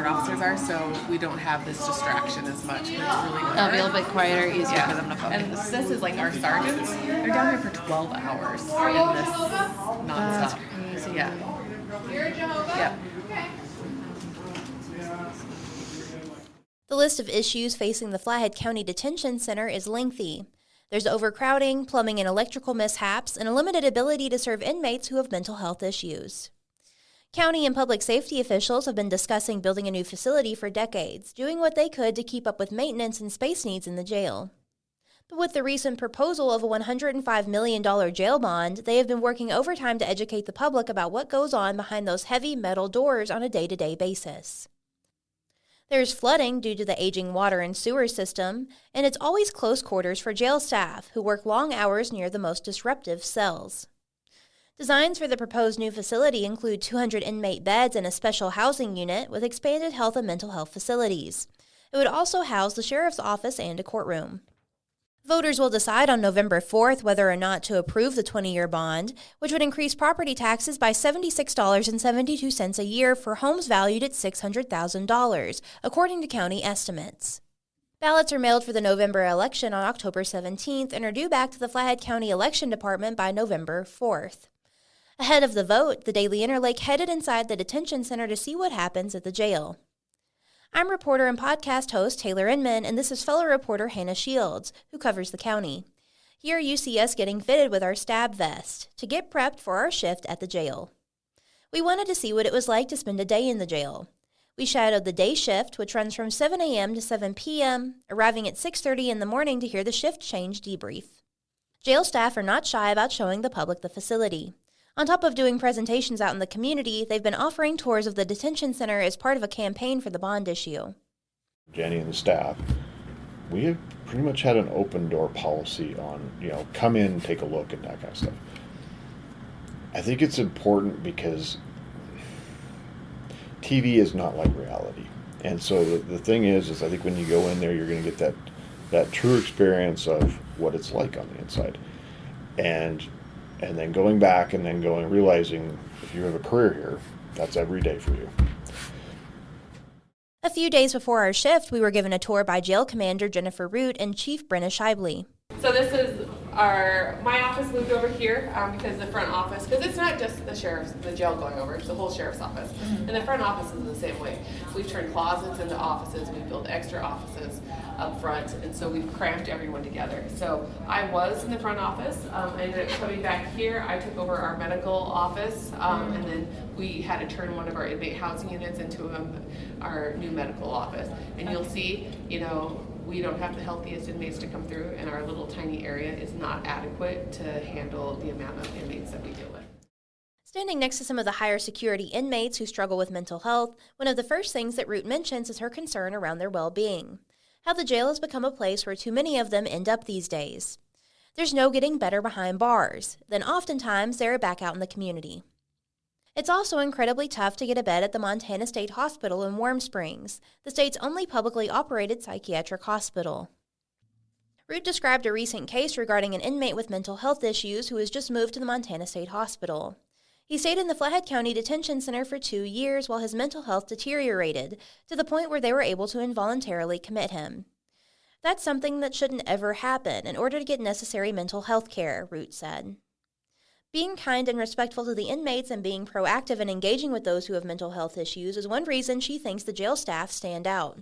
court officers are, so we don't have this distraction as much. It's really hard. It'll be a little bit quieter, easier for them to focus. And this is like our sergeants. They're down here for 12 hours in this nonstop. That's crazy. Yeah. You're a Jehovah? Yeah. Okay. The list of issues facing the Flathead County Detention Center is lengthy. There's overcrowding, plumbing and electrical mishaps, and a limited ability to serve inmates who have mental health issues. County and public safety officials have been discussing building a new facility for decades, doing what they could to keep up with maintenance and space needs in the jail. But with the recent proposal of a $105 million jail bond, they have been working overtime to educate the public about what goes on behind those heavy metal doors on a day-to-day basis. There's flooding due to the aging water and sewer system, and it's always close quarters for jail staff who work long hours near the most disruptive cells. Designs for the proposed new facility include 200 inmate beds and a special housing unit with expanded health and mental health facilities. It would also house the sheriff's office and a courtroom. Voters will decide on November 4th whether or not to approve the 20-year bond, which would increase property taxes by $76.72 a year for homes valued at $600,000, according to county estimates. Ballots are mailed for the November election on October 17th and are due back to the Flathead County Election Department by November 4th. Ahead of the vote, the Daily Interlake headed inside the detention center to see what happens at the jail. I'm reporter and podcast host Taylor Inman, and this is fellow reporter Hannah Shields, who covers the county. Here you see us getting fitted with our stab vest to get prepped for our shift at the jail. We wanted to see what it was like to spend a day in the jail. We shadowed the day shift, which runs from 7 a.m. to 7 p.m., arriving at 6:30 in the morning to hear the shift change debrief. Jail staff are not shy about showing the public the facility. On top of doing presentations out in the community, they've been offering tours of the detention center as part of a campaign for the bond issue. Jenny and the staff, we have pretty much had an open door policy on, come in, take a look, and that kind of stuff. I think it's important because TV is not like reality. And so the thing is I think when you go in there, you're going to get that true experience of what it's like on the inside. And then going back and then realizing if you have a career here, that's every day for you. A few days before our shift, we were given a tour by Jail Commander Jennifer Root and Chief Brenna Shively. So this is my office moved over here because the front office, because it's not just the jail going over, it's the whole sheriff's office. Mm-hmm. And the front office is the same way. We've turned closets into offices, we've built extra offices up front, and so we've cramped everyone together. So I was in the front office. I ended up coming back here. I took over our medical office, and then we had to turn one of our inmate housing units into our new medical office. And you'll see, we don't have the healthiest inmates to come through, and our little tiny area is not adequate to handle the amount of inmates that we deal with. Standing next to some of the higher security inmates who struggle with mental health, one of the first things that Root mentions is her concern around their well-being. How the jail has become a place where too many of them end up these days. There's no getting better behind bars. Then oftentimes they're back out in the community. It's also incredibly tough to get a bed at the Montana State Hospital in Warm Springs, the state's only publicly operated psychiatric hospital. Root described a recent case regarding an inmate with mental health issues who was just moved to the Montana State Hospital. He stayed in the Flathead County Detention Center for 2 years while his mental health deteriorated to the point where they were able to involuntarily commit him. That's something that shouldn't ever happen in order to get necessary mental health care, Root said. Being kind and respectful to the inmates and being proactive and engaging with those who have mental health issues is one reason she thinks the jail staff stand out.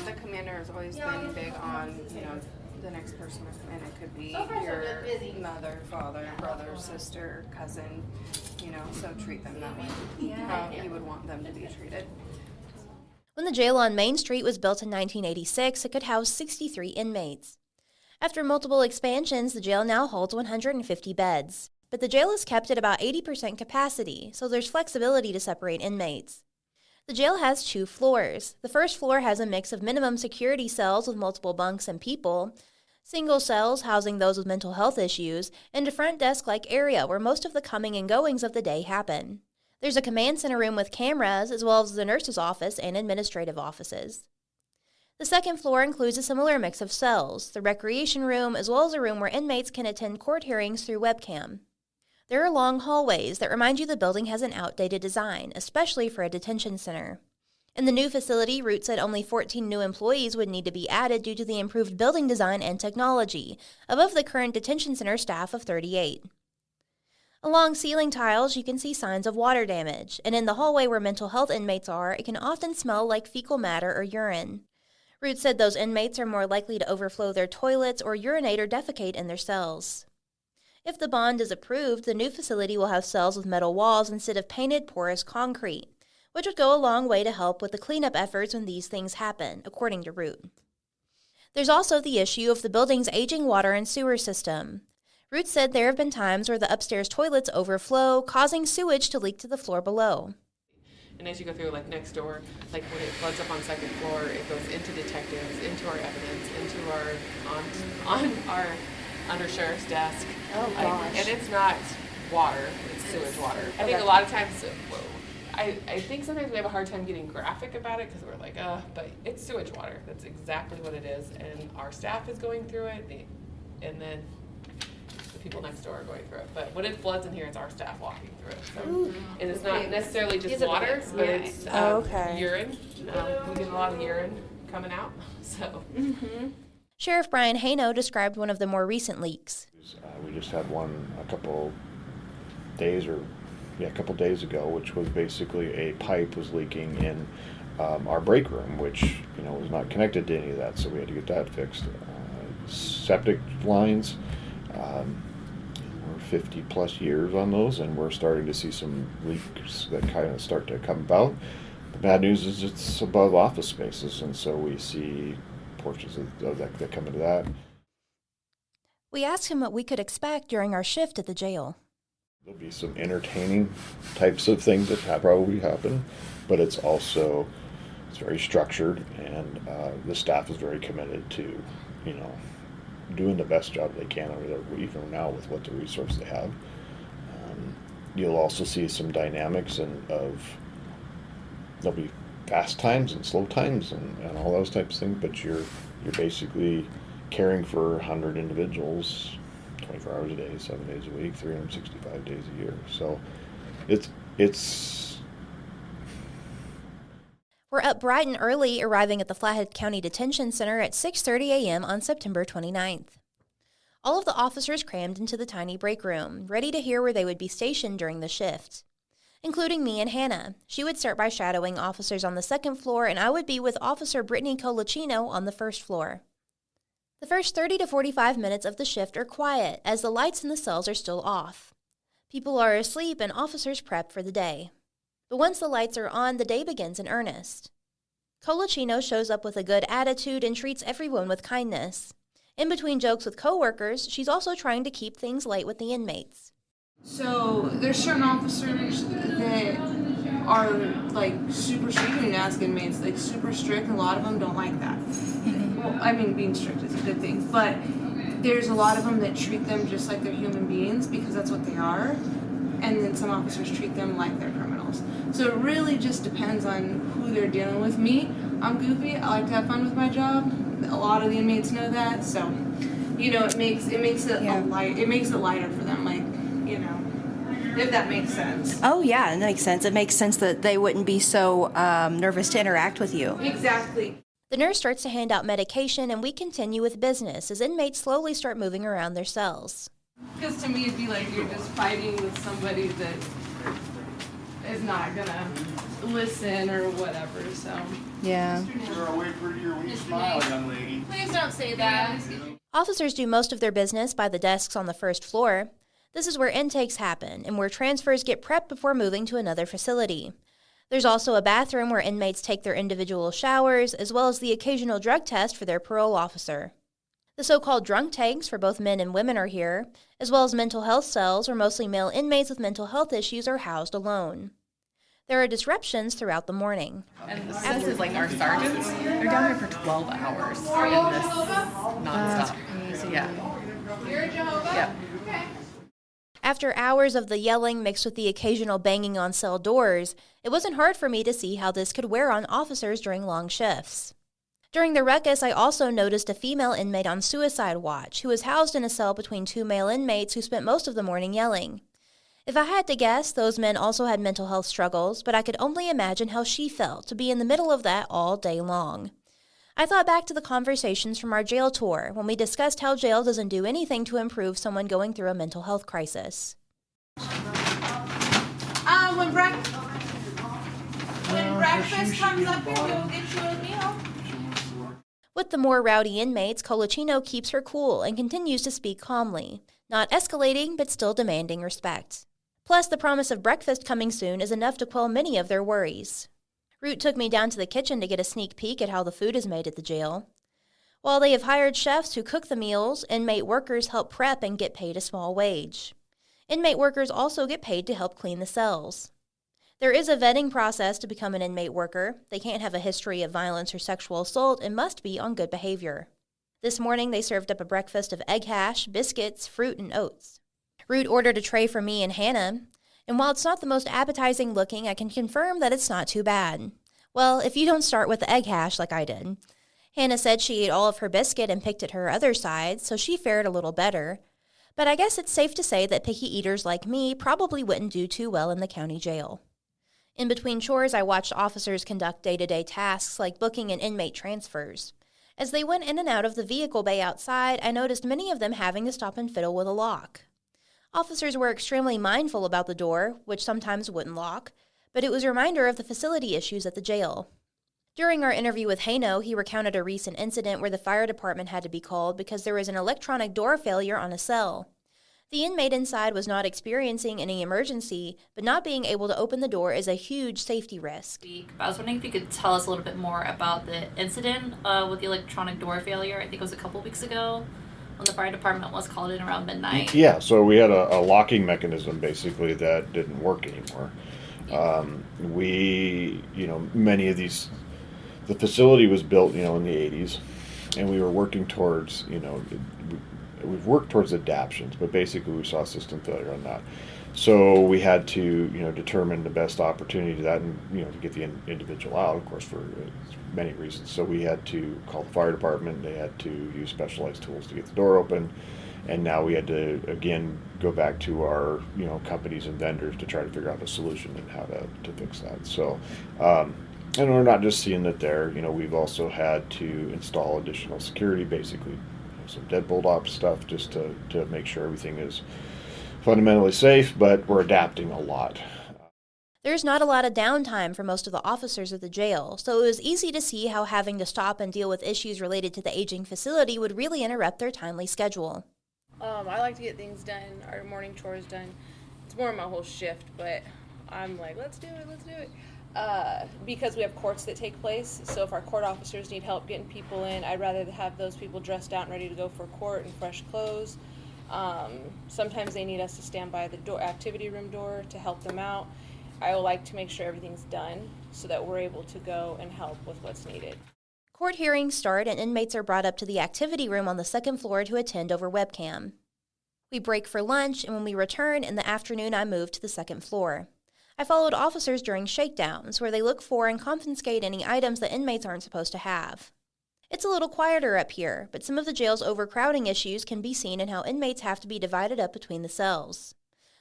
The commander has always been big on, the next person to come in. It could be your mother, father, brother, sister, cousin, so treat them that way. How you would want them to be treated. When the jail on Main Street was built in 1986, it could house 63 inmates. After multiple expansions, the jail now holds 150 beds. But the jail is kept at about 80% capacity, so there's flexibility to separate inmates. The jail has 2 floors. The first floor has a mix of minimum security cells with multiple bunks and people, single cells housing those with mental health issues, and a front desk-like area where most of the coming and goings of the day happen. There's a command center room with cameras, as well as the nurse's office and administrative offices. The second floor includes a similar mix of cells, the recreation room, as well as a room where inmates can attend court hearings through webcam. There are long hallways that remind you the building has an outdated design, especially for a detention center. In the new facility, Root said only 14 new employees would need to be added due to the improved building design and technology, above the current detention center staff of 38. Along ceiling tiles, you can see signs of water damage, and in the hallway where mental health inmates are, it can often smell like fecal matter or urine. Root said those inmates are more likely to overflow their toilets or urinate or defecate in their cells. If the bond is approved, the new facility will have cells with metal walls instead of painted porous concrete, which would go a long way to help with the cleanup efforts when these things happen, according to Root. There's also the issue of the building's aging water and sewer system. Root said there have been times where the upstairs toilets overflow, causing sewage to leak to the floor below. And as you go through, like next door, like when it floods up on second floor, it goes into detectives, into our evidence, into on our under sheriff's desk. Oh, gosh. And it's not water; it's sewage water. I think a lot of times, I think sometimes we have a hard time getting graphic about it because we're like, but it's sewage water. That's exactly what it is, and our staff is going through it, and then the people next door are going through it. But when it floods in here, it's our staff walking through it. So, and it's not necessarily just water, but it's urine. We get a lot of urine coming out. So. Sheriff Brian Heino described one of the more recent leaks. We just had one a couple days ago, which was basically a pipe was leaking in our break room, which was not connected to any of that, so we had to get that fixed. Septic lines, we're 50 plus years on those, and we're starting to see some leaks that kind of start to come about. The bad news is it's above office spaces, and so we see portions of that come into that. We asked him what we could expect during our shift at the jail. There'll be some entertaining types of things that probably happen, but it's very structured, and the staff is very committed to, doing the best job they can over there, even now with what the resources they have. You'll also see some dynamics of there'll be fast times and slow times and all those types of things, but you're basically caring for 100 individuals 24 hours a day, 7 days a week, 365 days a year. So it's We're up bright and early, arriving at the Flathead County Detention Center at 6:30 a.m. on September 29th. All of the officers crammed into the tiny break room, ready to hear where they would be stationed during the shift, including me and Hannah. She would start by shadowing officers on the second floor, and I would be with Officer Brittany Colacino on the first floor. The first 30 to 45 minutes of the shift are quiet, as the lights in the cells are still off. People are asleep and officers prep for the day. But once the lights are on, the day begins in earnest. Colacino shows up with a good attitude and treats everyone with kindness. In between jokes with coworkers, she's also trying to keep things light with the inmates. So there's certain officers that are like super strict and ask inmates, like super strict, and a lot of them don't like that. Well, I mean, being strict is a good thing, but there's a lot of them that treat them just like they're human beings because that's what they are, and then some officers treat them like they're criminals. So it really just depends on who they're dealing with. Me, I'm goofy. I like to have fun with my job. A lot of the inmates know that, so it makes it lighter for them, if that makes sense. Oh, yeah, it makes sense. It makes sense that they wouldn't be so nervous to interact with you. Exactly. The nurse starts to hand out medication, and we continue with business as inmates slowly start moving around their cells. Because to me, it'd be like you're just fighting with somebody that is not gonna listen or whatever. So Yeah. You're away for your wee smile, young lady. please don't say that. Officers do most of their business by the desks on the first floor. This is where intakes happen and where transfers get prepped before moving to another facility. There's also a bathroom where inmates take their individual showers, as well as the occasional drug test for their parole officer. The so-called drunk tanks for both men and women are here, as well as mental health cells where mostly male inmates with mental health issues are housed alone. There are disruptions throughout the morning. And this is like our sergeants. They're down here for 12 hours in this nonstop. Crazy. Yeah. You're a Jehovah? Yeah. After hours of the yelling mixed with the occasional banging on cell doors, it wasn't hard for me to see how this could wear on officers during long shifts. During the ruckus, I also noticed a female inmate on suicide watch who was housed in a cell between two male inmates who spent most of the morning yelling. If I had to guess, those men also had mental health struggles, but I could only imagine how she felt to be in the middle of that all day long. I thought back to the conversations from our jail tour when we discussed how jail doesn't do anything to improve someone going through a mental health crisis. When breakfast comes up here, we'll get you a meal. With the more rowdy inmates, Colaccino keeps her cool and continues to speak calmly, not escalating but still demanding respect. Plus, the promise of breakfast coming soon is enough to quell many of their worries. Root took me down to the kitchen to get a sneak peek at how the food is made at the jail. While they have hired chefs who cook the meals, inmate workers help prep and get paid a small wage. Inmate workers also get paid to help clean the cells. There is a vetting process to become an inmate worker. They can't have a history of violence or sexual assault and must be on good behavior. This morning, they served up a breakfast of egg hash, biscuits, fruit, and oats. Root ordered a tray for me and Hannah, and while it's not the most appetizing looking, I can confirm that it's not too bad. Well, if you don't start with the egg hash like I did. Hannah said she ate all of her biscuit and picked at her other side, so she fared a little better. But I guess it's safe to say that picky eaters like me probably wouldn't do too well in the county jail. In between chores, I watched officers conduct day-to-day tasks like booking and inmate transfers. As they went in and out of the vehicle bay outside, I noticed many of them having to stop and fiddle with a lock. Officers were extremely mindful about the door, which sometimes wouldn't lock, but it was a reminder of the facility issues at the jail. During our interview with Heino, he recounted a recent incident where the fire department had to be called because there was an electronic door failure on a cell. The inmate inside was not experiencing any emergency, but not being able to open the door is a huge safety risk. I was wondering if you could tell us a little bit more about the incident with the electronic door failure. I think it was a couple weeks ago when the fire department was called in around midnight. Yeah, so we had a locking mechanism basically that didn't work anymore. Many of these, the facility was built, in the 80s, and we were working towards, we've worked towards adaptions, but basically we saw system failure on that. So we had to, determine the best opportunity to that and, to get the individual out, of course, for many reasons. So we had to call the fire department. They had to use specialized tools to get the door open. And now we had to, again, go back to our, companies and vendors to try to figure out a solution and how to fix that. So, and we're not just seeing that there. We've also had to install additional security, basically, some deadbolt op stuff just to make sure everything is fundamentally safe, but we're adapting a lot. There's not a lot of downtime for most of the officers of the jail, so it was easy to see how having to stop and deal with issues related to the aging facility would really interrupt their timely schedule. I like to get things done, our morning chores done. It's more of my whole shift, but I'm like, let's do it. Because we have courts that take place, so if our court officers need help getting people in, I'd rather have those people dressed out and ready to go for court in fresh clothes. Sometimes they need us to stand by the activity room door to help them out. I would like to make sure everything's done so that we're able to go and help with what's needed. Court hearings start and inmates are brought up to the activity room on the second floor to attend over webcam. We break for lunch, and when we return in the afternoon, I move to the second floor. I followed officers during shakedowns, where they look for and confiscate any items that inmates aren't supposed to have. It's a little quieter up here, but some of the jail's overcrowding issues can be seen in how inmates have to be divided up between the cells.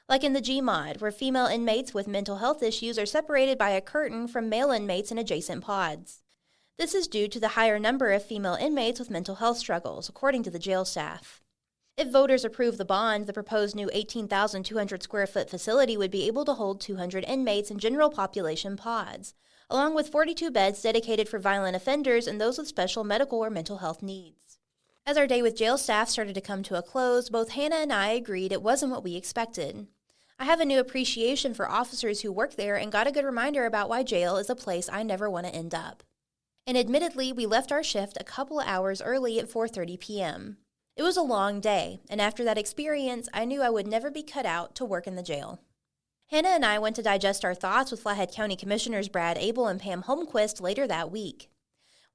Like in the G-Mod, where female inmates with mental health issues are separated by a curtain from male inmates in adjacent pods. This is due to the higher number of female inmates with mental health struggles, according to the jail staff. If voters approve the bond, the proposed new 18,200 square foot facility would be able to hold 200 inmates in general population pods, along with 42 beds dedicated for violent offenders and those with special medical or mental health needs. As our day with jail staff started to come to a close, both Hannah and I agreed it wasn't what we expected. I have a new appreciation for officers who work there and got a good reminder about why jail is a place I never want to end up. And admittedly, we left our shift a couple of hours early at 4:30 p.m. It was a long day, and after that experience, I knew I would never be cut out to work in the jail. Hannah and I went to digest our thoughts with Flathead County Commissioners Brad Abel and Pam Holmquist later that week.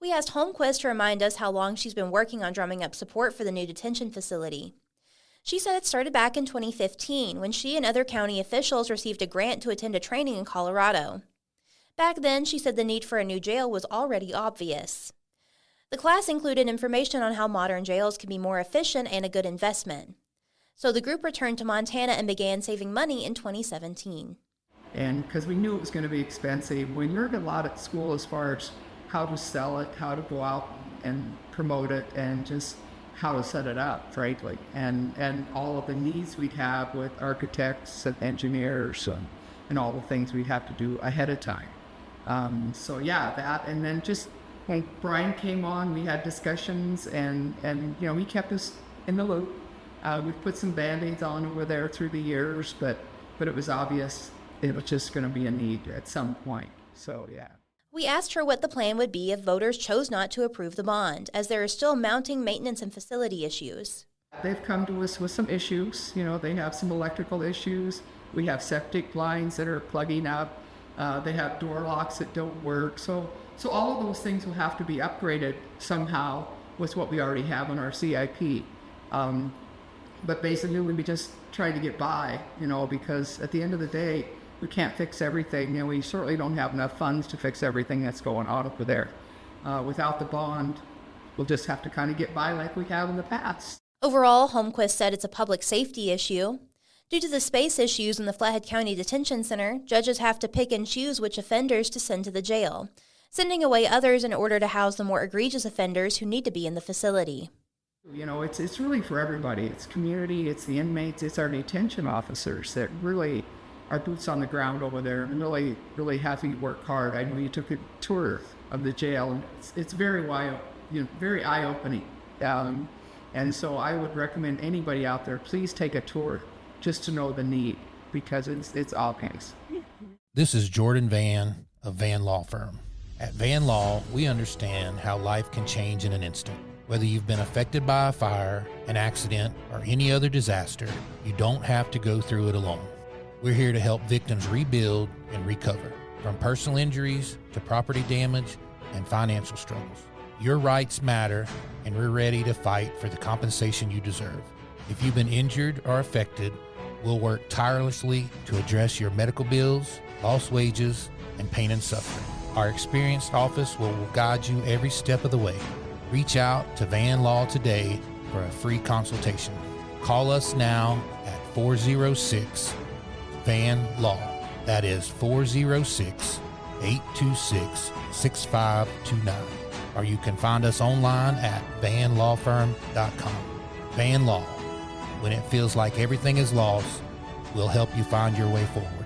We asked Holmquist to remind us how long she's been working on drumming up support for the new detention facility. She said it started back in 2015 when she and other county officials received a grant to attend a training in Colorado. Back then, she said the need for a new jail was already obvious. The class included information on how modern jails can be more efficient and a good investment. So the group returned to Montana and began saving money in 2017. And because we knew it was going to be expensive, we learned a lot at school as far as how to sell it, how to go out and promote it, and just how to set it up, frankly, and all of the needs we'd have with architects and engineers and all the things we'd have to do ahead of time. So yeah, that, and then just when Brian came on, we had discussions, and you know, he kept us in the loop. We put some Band-Aids on over there through the years, but it was obvious it was just going to be a need at some point. So yeah. We asked her what the plan would be if voters chose not to approve the bond, as there are still mounting maintenance and facility issues. They've come to us with some issues. You know, they have some electrical issues. We have septic lines that are plugging up. They have door locks that don't work. So all of those things will have to be upgraded somehow with what we already have on our CIP. But basically, we'll be just trying to get by, you know, because at the end of the day, we can't fix everything. You know, we certainly don't have enough funds to fix everything that's going on over there. Without the bond, we'll just have to kind of get by like we have in the past. Overall, Holmquist said it's a public safety issue. Due to the space issues in the Flathead County Detention Center, judges have to pick and choose which offenders to send to the jail, sending away others in order to house the more egregious offenders who need to be in the facility. You know, it's really for everybody. It's community, it's the inmates, it's our detention officers that really are boots on the ground over there and really have to work hard. I know you took a tour of the jail, and it's very very eye-opening. And so I would recommend anybody out there, please take a tour just to know the need, because it's obvious. This is Jordan Van of Van Law Firm. At Van Law, we understand how life can change in an instant. Whether you've been affected by a fire, an accident, or any other disaster, you don't have to go through it alone. We're here to help victims rebuild and recover, from personal injuries to property damage and financial struggles. Your rights matter, and we're ready to fight for the compensation you deserve. If you've been injured or affected, we'll work tirelessly to address your medical bills, lost wages, and pain and suffering. Our experienced office will guide you every step of the way. Reach out to Van Law today for a free consultation. Call us now at 406-VAN-LAW. That is 406-826-6529. Or you can find us online at vanlawfirm.com. Van Law. When it feels like everything is lost, we'll help you find your way forward.